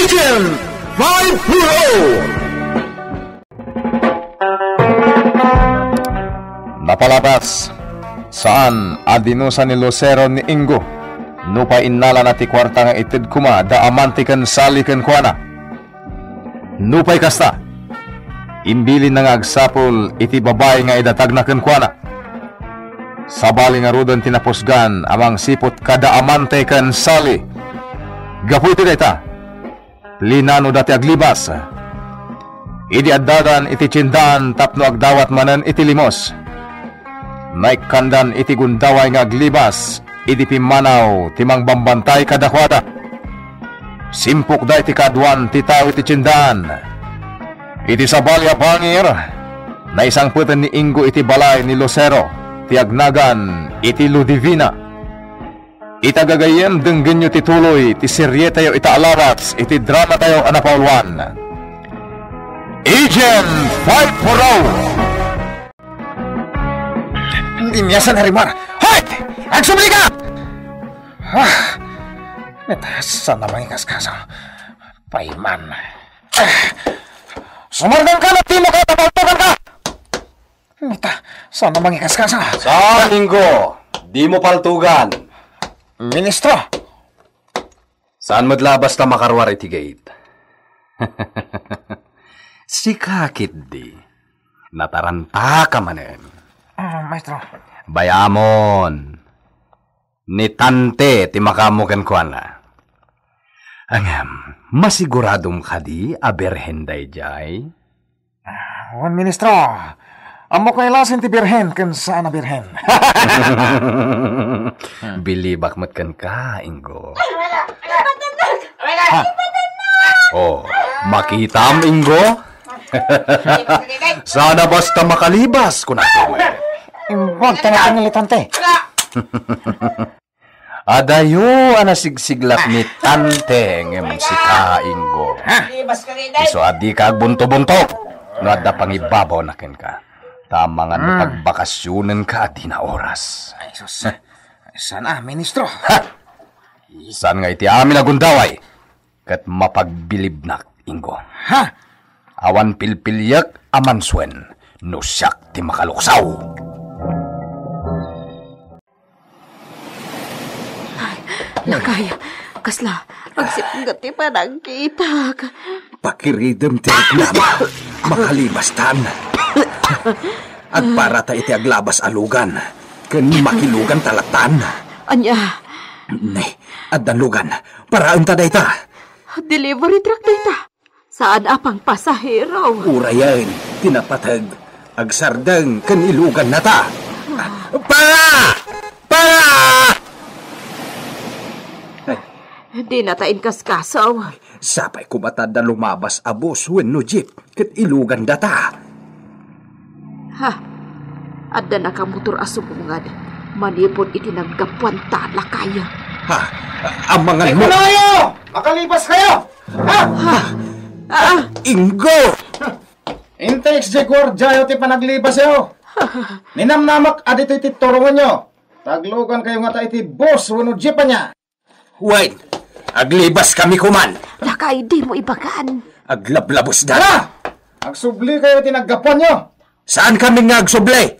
Agent 5 Napalabas saan adinusa ni Lucero ni Ingo nupa innala na ti kwarta nga itid kuma da amantikan salikan kuana. Nupay kasta imbilin na nga agsapol iti babay nga idatag na kuana. Sabali nga rudan tinapusgan amang sipot kada amante kan sali. Gapu iti dayta linano dati aglibas. Idi addadan iti cindaan tapno agdawat manan iti limos. Naik kandan iti gundaway nga aglibas. Idi pimanaw timang bambantay kadakwada. Simpok da iti kaduan ti tao iti cindaan. Iti sabali apangir na isang putan ni Ingo iti balay ni Lucero ti agnagan iti Ludivina. Itagagayem denggen nyo tituloy ti serye tayo itaalabas iti drama tayo anapaulwan. Agent 5 Puraw. Hindi miyasan harimar. Hoy! Agsumli ka! Netasan na mga kaskasa. Paiman. Sumargan ka na di mo ka tapaltukan ka! Netasan na mga kaskasa. Saan, Ingo? Di mo paltugan. Ministro! Saan madlabas na makarwar iti gate? Si kakit di. Nataranta ka manen. Maestro. Bayamon. Ni tante ti makamukan ko na. Angam, masiguradong ka di aberhenday jay? Wan ministro. Amo ko ilasin ti birhen kan saan na birhen. Bilibak matkan ka, Ingo. Oh, makitam, Ingo? Sana basta makalibas kung ako Huwag ka na tante. Adayo anasigsiglak ni tante ngem si ka, Ingo. Iso adi ka bunto-bunto. No adda pangibabaw na ken ka. Tama nga pagbakasyonan ka di na oras. Ay, sus. Sana, ministro. Saan nga iti amin agundaway? Kat mapagbilibnak, Ingo. Awan pilpilyak amanswen. No siyak ti makaluksaw. Lakay, kasla. Agsipgat ti panagkita. Pakiridem ti reklama. Makalibas tan. At para ta iti aglabas alugan. Ken makilugan talatan. Anya? Nay, addan lugan. Paraan ta dayta. Delivery truck dayta. Saan apang pasahero? Urayan, tinapatag. Agsardeng ken ilugan na ta. Para! Para! Di natain kaskasaw. Sapay kumatad na lumabas abos wenno jeep. Ket ilugan data. Adda na kamotor asumungad. Manipod itinaggapuan talakaya. Ang mga Eko na kayo! Makalipas kayo! Ingo! Intex Jegor, jayo ti panaglibas yo. Ninamnamak adito iti turungan nyo. Taglugan kayo nga ta iti boss wano jeepa niya. Wait! Aglibas kami kuman! Lakay, di mo ibagaan. Aglablabos na! Tara! Agsubli kayo tinaggapuan nyo. Saan kami nga agsublay?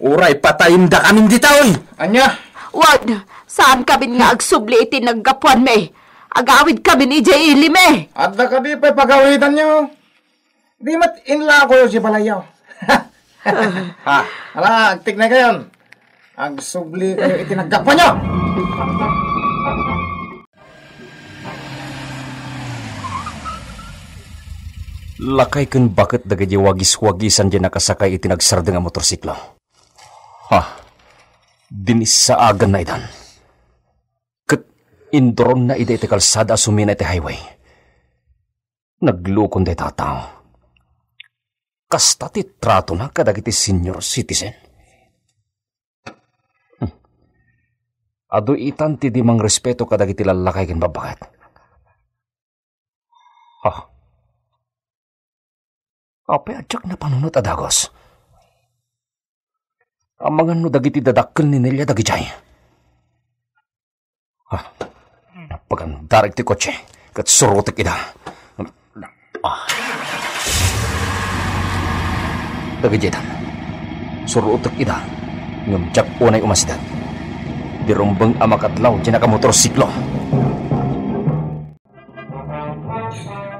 Uray patayin da kaming ditaoy! Anya? Wag, saan kami nga agsubli itinaggapuan me? Agawid kami ni J. Ili me. Adda ka di pa'y pagawitan nyo. Di mat inla ko yung si Balayaw. Hala, agtig na kayo. Agsubli kayo itinaggapuan nyo. Lakay kun bakit dagadi wagis-wagisan dyan nakasakay itinagsarda nga motorsiklo. Dinis sa agan na idan. Kat indoron na iti kalsada sumina iti highway. Naglukon da tao. Kasta ti trato na kadagiti senior citizen. Ado itan ti di mang respeto kadagiti lalakay ken babakat. Apay adyak na panunot adagos. Amangan no dagiti dadakkel ni Nelia dagijay. Pagandar iti kotse, kat surutik ida. Dagajetan. Surutik ida. Ngamjak unay umasidan. Dirumbang amakatlaw dyan motorsiklo.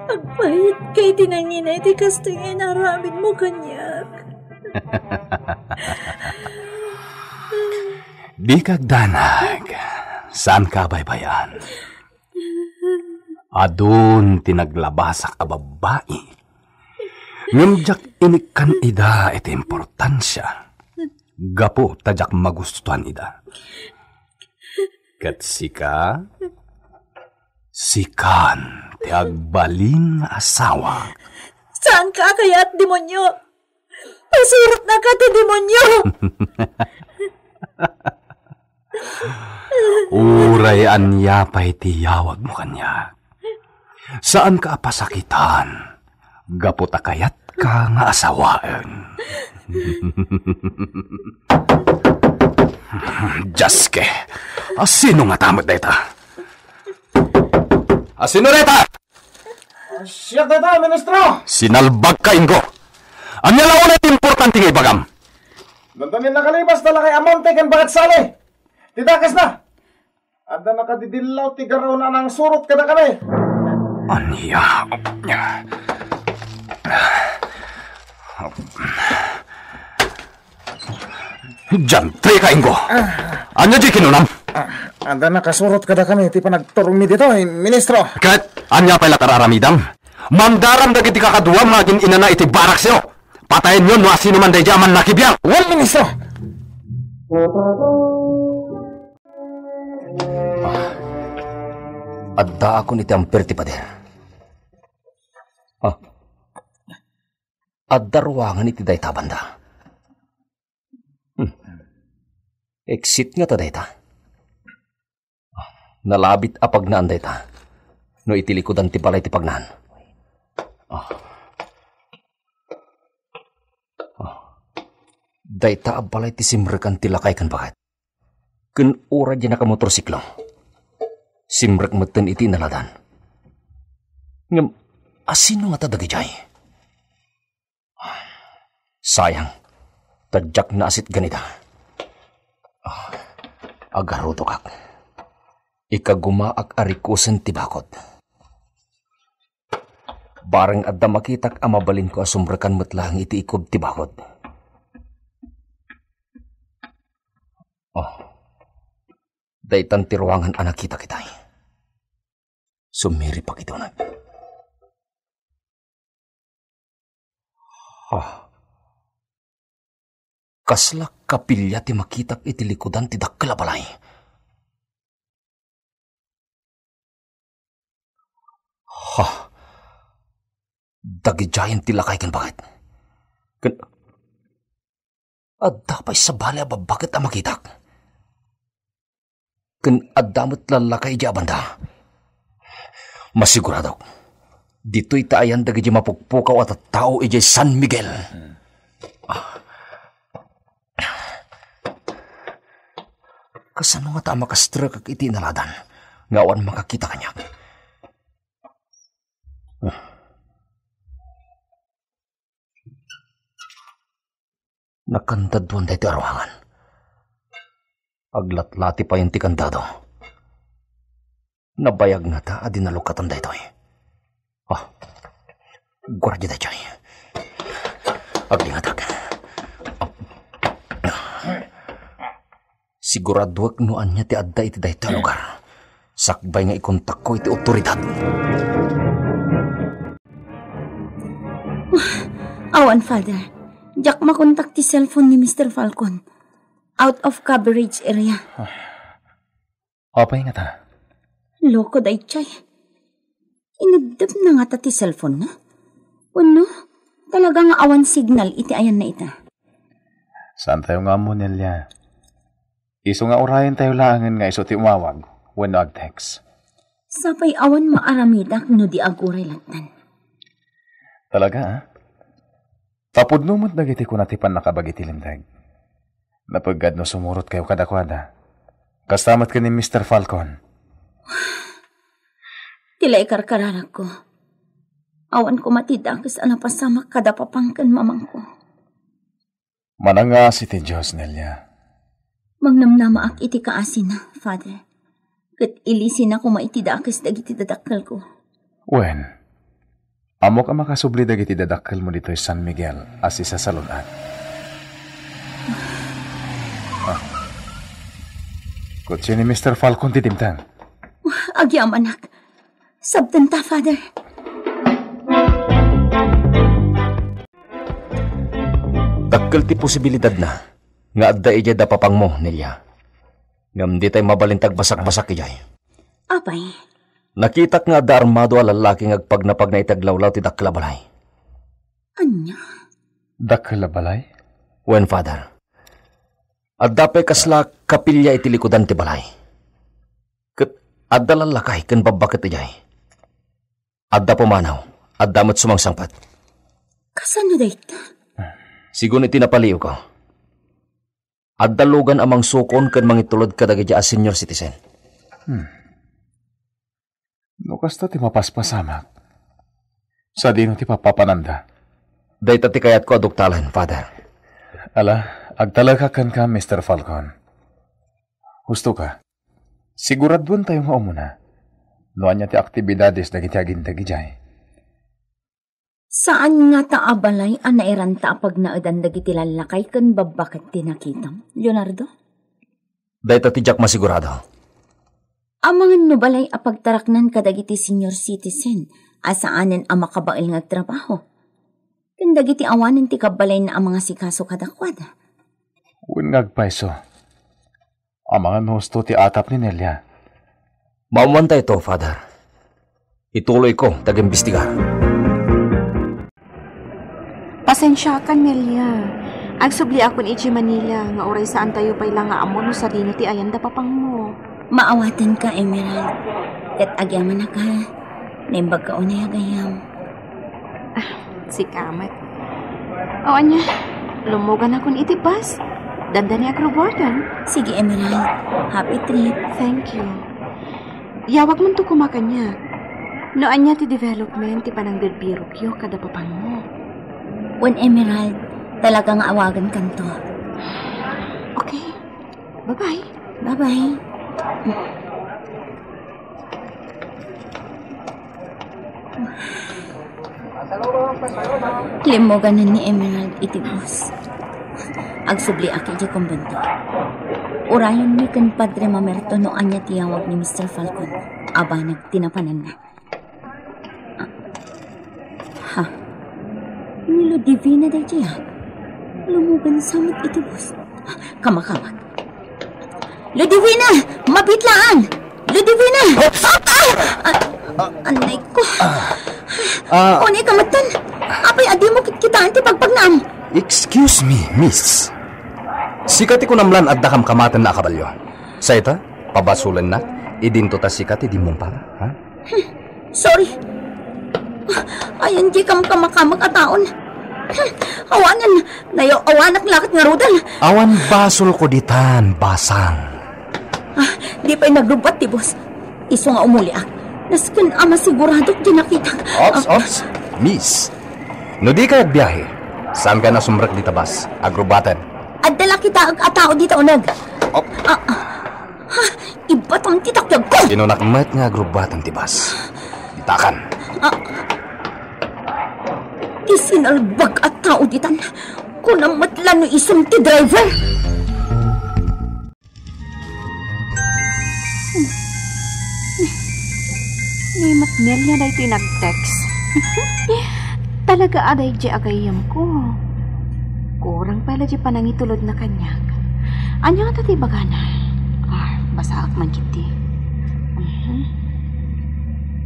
Agpahit kay tinanginay ti kastingin aramin mo kanyak. Di kagdanag, saan ka baybayan? Adun tinaglabas sa kababae. Ngamjak inikan ida iti importansya. Gapo tajak magustuhan ida. Kat sikan ti agbalin nga asawa. Saan ka kaya't demonyo? Pasurot na ka ti demonyo! Uray anya pa'y tiyawag mo kanya. Saan ka pasakitan? Gapot kayat ka nga asawaan. Jaske, asino nga tamad deta? Asino deta? Siya deta, ministro! Sinalbag ka, Ingo. Anya lang ulit importante nga ibagam. Nagdanin nakalibas na lang kay Amonte kan bagat sali. Tidakas na. Ada nakadidilaw tigaraw na ng surot kada kami. Anya. Jantri ka, Ingo. Anya di kinunam? Ada nakasurot kada kami. Ti pa nagturong mi dito, ministro. Kat, anya pa'y lakararamidam. Mandaram dagiti kakadua maging inana iti barak siyo. Patayin yun no asino man day jaman nakibiyang. Well, ministro. Adda ako niti amper ti pader. Adda ruwangan iti dayta banda. Exit nga ta dayta. Nalabit apag naan dayta. No itilikodan ti palay ti pagnan. Dayta abalay ti simrekan ti lakay kan bakat. Kun ura dyan naka motorsiklo. Simrek meten iti naladan. Ngam, asino nga tadagi jay? Sayang, tadyak na asit ganita. Agaruto kak. Ikagumaak arikusen ti bakot. Bareng adda makitak amabalin ko asumrekan metlang iti ikob ti bakot. Daytan ti ruangan anak kita kitay. Sumiri pa kito na. Kaslak kapilya ti makitak iti likudan ti dakkel balay. Dagijayan ti lakay ken bakit? Adda pa'y sa balay bakit ang makitak? Ken adamot lalakay di abanda. Masigurado. Dito'y taayan dagi di mapukpukaw at tao ijay San Miguel. Kasano nga ta makastra kag iti naladan. Ngawan makakita kanya. Nakandadwan dahi ti aruhangan. Aglatlati pa yung ti kandado. Nabayag nga ta adinalukatan dahi ito. Gwardiya dahi chay. Aglingatag. Siguraduak noan niya ti adda iti dahi ito lugar. Sakbay nga ikontak ko iti otoridad. Awan, Father. Jack makontak ti cellphone ni Mr. Falcon. Out of coverage area. Opay nga ta. Loko day chay. Inabdab na nga ta ti cellphone na. Uno, talaga nga awan signal iti ayan na ita. Saan tayo nga mo nilya? Iso nga orayan tayo langan nga iso ti umawag when nag-text. Sapay awan maaramidak no di aguray latan. Talaga, ha? Tapudnumot nagiti ko natipan nakabagiti lindag. Napagad no sumurot kayo kadakwada. Kastamat ka ni Mr. Falcon. Tilay karkararag ko. Awan ko matidakas napasama kada papangkan mamang ko. Mananga si ti Diyos, Nelia. Magnamnama ak iti kaasin na, Father. Kat ilisin ako maitidakas dagiti dadakkel ko. Wen, amo ka makasubli dagiti dadakkel mo dito San Miguel as isa sa lunat. Kutsi ni Mr. Falcon titimtang. Agyam, anak. Sabtan ta, Father. Dakkel ti posibilidad na nga adda ijay da papang mo, Nelia. Ngam di tayo mabalintag basak-basak ijay. Apay, Nakitak nga adda armado a lalaki ngagpagnapag na itaglawlaw ti dakkel a balay. anya? Dakkel a balay? Wen, Father. Adda pa'y kasla kapilya iti likodan ti balay. Kat adda lalakay ken babakit ijay. Adda pumanaw, adda mo't sumangsangpat. Kasano dayta? Sigun iti napaliw ko. Adda lugan amang sukon ken mangitulod kadagiti a senior citizen. No kasta ti mapaspasamak. Sa dino ti papapananda. Dayta ti kayat ko aduktalan, Father. Ala, agtalaga kan ka, Mr. Falcon. Gusto ka? Siguradwan tayong maumuna. Noan niya ti aktibidades dagiti agintagi jay. Saan nga ta abalay ang nairanta pag naadan dagiti lalakay ken babakit tinakitam, Leonardo? Dayta ti jak masigurado. Amangan no balay apagtaraknan kadagiti senior citizen asaanen ang makabail nga trabaho. Ken dagiti awanen ti kabalay na ang mga sikaso kadakwada. Uwin ngagpaiso. Ang mga nusto ti atap ni Nelia. Maumanta ito, Father. Ituloy ko, tag-imbestigar. Pasensya ka, Nelia. Agsubli akon iti Manila, nga oray saan tayo pa'y lang nga amo no sa dino ti ayanda papang mo. Maawatan ka, Emerald. Kat agyaman na ka. Naimbag ka o na yagayam. Si Kamat. O anya, lumugan akon iti bus. Dandani agrubordan. Sige, Emerald. Happy trip. Thank you. Yawag man to kumakanya. No anya ti development ti pananggad birukyo kada papang mo. When Emerald, talagang awagan kanto. Okay. Bye-bye. Bye-bye. Limoganan ni Emerald itigos. Agsubli aki di kumbento. Urayon mi kan Padre Mamerto no anya tiyawag ni Mr. Falcon. Aba nagtinapanan na. Ha? Nilo divina day siya. Lumugan samot itigos. Kamakawag. Ludivina! Mabitlaan! Ludivina! Anay ko. Unay kamatan. Apay adi mo kitkitaan ti pagpagnam. Excuse me, miss. Sikati ko namlan at dakam kamatan na kabalyo. Sa ita, pabasulan na, idinto ta sikati di mong para, ha? Sorry. Ayan di kam kamakamag ataon. Awanan, nayo awanak lakit nga rudal. Awan basol ko ditan, basang. Di pa'y nagrubat ti boss. Iso nga umuli ak. Nasken ama sigurado di nakita. Ops. Miss, no di ka nagbiyahe. Saan ka na sumrak di tabas? Agrubatan. Adala kita ag atao dito unag. Ibatang titakyag ko. Sinunakmat nga agrubatan tibas. Ditakan. Isinalbag at tao ditan. Kunang matlan no isang ti driver. Ni Matnel niya na ito nag-text. Talaga aday di agayam ko. Kurang pala di panangitulod na kanyag. Anya nga tati bagana. Basa ak man kiti.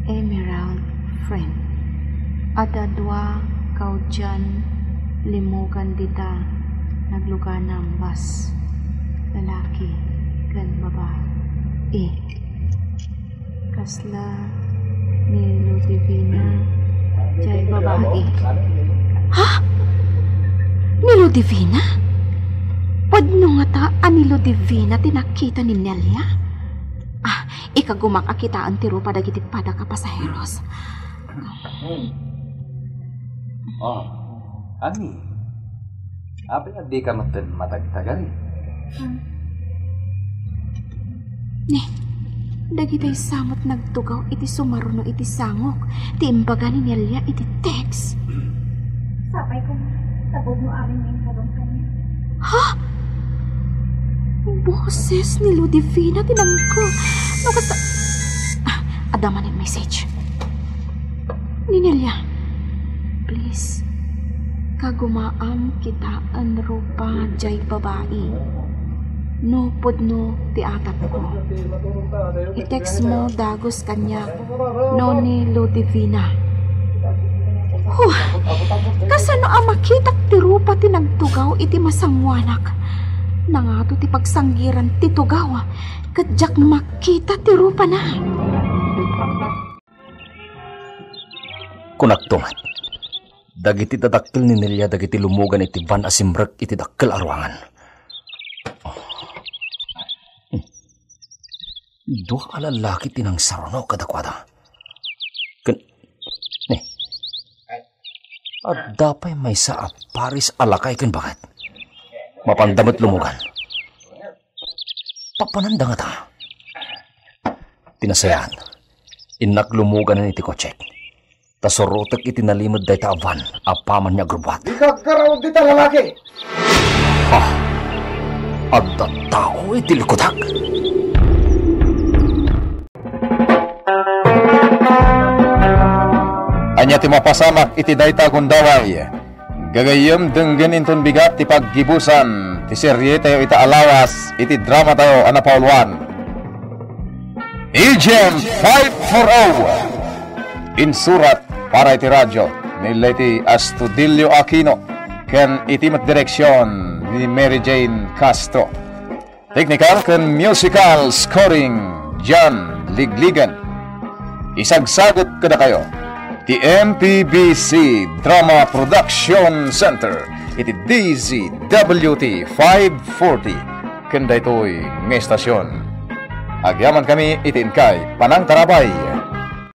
Emerald, friend. Ada dua kau dyan limugan dita naglugan ng bus. Lalaki kan babae. Kasla ni Ludivina jay babae. Ha? Ni Ludivina? Padno nga ta ni Ludivina tinakita ni Nelia? Ikagumak akitaan ti rupa dagiti pada ka pasaheros. Oh, ani. Apa nga di ka matagtagan? Nih, dagiti samot nagtugaw iti sumaruno iti sangok. Ti imbaga ni Nelia iti text. Sapay ko na. Tabog mo amin yung habang kanya. Ha? Boses ni Ludivina tinangko. Nakasta... Adaman yung message. Ninelia, please, kagumaan kita ang rupa jay babae. No pudno ti atap ko. I-text mo dagos kanya no ni Ludivina. Kasano ang makita ti rupa ti nagtugaw iti masangwanak. Nangato ti pagsanggiran ti tugawa, kadyak makita ti rupa na. Kunaktungan. Dagiti dadakkel ni Nelia dagiti lumugan iti van asimrek iti dakkel arwangan. Dua ka lalaki tinang sarono kadakwada. At dapay may sa Paris alakay kan bakit? Mapandamot lumugan. Papananda nga ta. Tinasayan. Inak lumugan na iti kotsek. Tasurutek iti nalimod day ta avan. Apaman niya grubat. Di ka karaw di ta lalaki. At tao iti likutak. Anya ti mapasamak iti dayta kundaway. Gagayem denggen inton bigat ti paggibusan ti serye tayo ita alawas iti drama tayo anapauluan. Agent 540 insurat para iti radyo nila iti Astudillo Aquino ken iti mat direksyon ni Mary Jane Castro. Technical ken musical scoring John Ligligan. Isagsagot kada kayo ti MPBC Drama Production Center iti DZWT 540 kenda ito'y ng estasyon. Agyaman kami iti inkay panang tarabay